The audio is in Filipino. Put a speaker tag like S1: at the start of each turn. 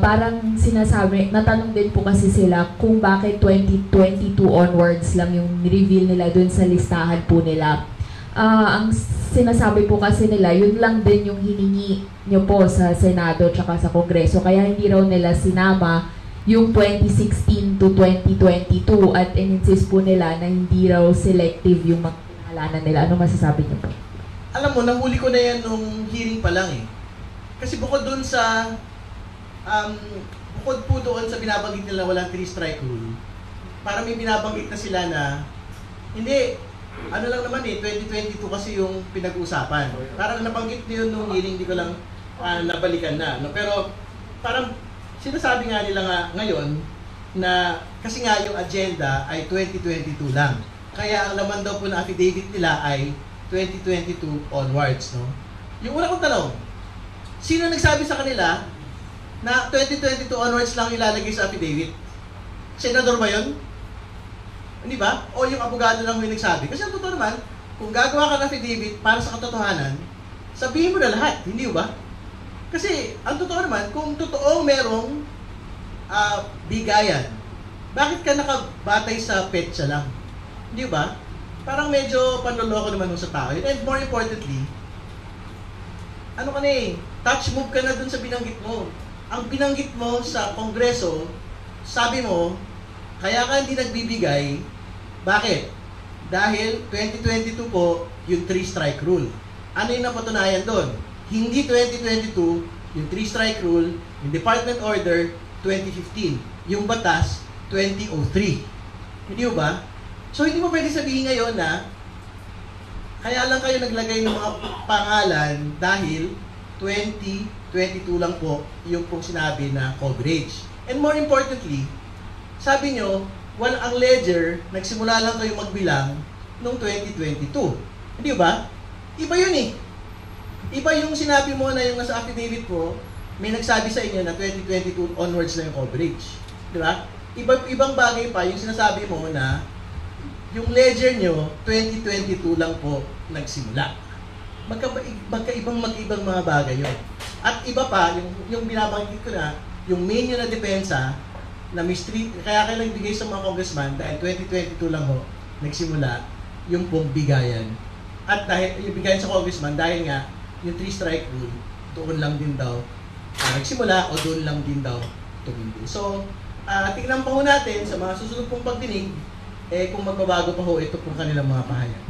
S1: parang sinasabi, natanong din po kasi sila kung bakit 2022 onwards lang yung reveal nila dun sa listahan po nila. Ang sinasabi po kasi nila, yun lang din yung hiningi nyo po sa Senado tsaka sa Kongreso. Kaya hindi raw nila sinama yung 2016 to 2022 at in-insist po nila na hindi raw selective yung mga pinahalanan nila. Ano masasabi niyo po?
S2: Alam mo, nahuli ko na yan nung hearing pa lang eh. Kasi bukod doon sa bukod po doon sa binabanggit nila walang 3-strike rule, para may binabanggit na sila na hindi, ano lang naman eh, 2022 kasi yung pinag-uusapan. Parang nabanggit niyo nung hearing, hindi ko lang nabalikan na. No? Pero parang sinasabi nga nila nga ngayon na kasi nga yung agenda ay 2022 lang. Kaya ang laman daw po ng affidavit nila ay 2022 onwards. No? Yung una kong tanong, sino nagsabi sa kanila na 2022 onwards lang ilalagay sa affidavit? Senador ba yun? Hindi ba? O yung abogado lang yung nagsabi? Kasi ang totoo naman, kung gagawa ka ng affidavit para sa katotohanan, sabihin mo na lahat, hindi ba? Kasi ang totoo naman, kung totoong merong bigayan, bakit ka nakabatay sa petsa lang? Hindi ba? Parang medyo panloloko naman sa tao. And more importantly, ano ka na eh, touch move ka na dun sa binanggit mo. Ang binanggit mo sa Kongreso, sabi mo, kaya ka hindi nagbibigay. Bakit? Dahil 2022 po yung 3-strike rule. Ano yung napatunayan doon? Hindi 2022 yung 3-strike rule, yung Department Order 2015, yung batas 2003. Hindi ba? So hindi mo pwede sabihin ngayon na kaya lang kayo naglagay ng mga pangalan dahil 2022 lang po yung pong sinabi na coverage. And more importantly, sabi nyo, ang ledger, nagsimula lang kayo magbilang noong 2022. Hindi ba? Iba yun eh. Iba yung sinabi mo na yung nasa affidavit mo, may nagsabi sa inyo na 2022 onwards na yung coverage. Di ba? Ibang bagay pa yung sinasabi mo na yung ledger nyo, 2022 lang po nagsimula. Magkaibang mga bagay yun. At iba pa, yung binabanggit ko na, yung main yun na depensa, na may street, kaya kailang ibigay sa mga congressman dahil 2022 lang ho, nagsimula yung pong bigayan. At dahil yung bigayan sa congressman, dahil nga, yung 3-strike rule, doon lang din daw nagsimula o doon lang din daw tumindi. So, tingnan pa ho natin sa mga susunod pong pagdinig, kung magbabago pa ho ito pong kanilang mga pahayag.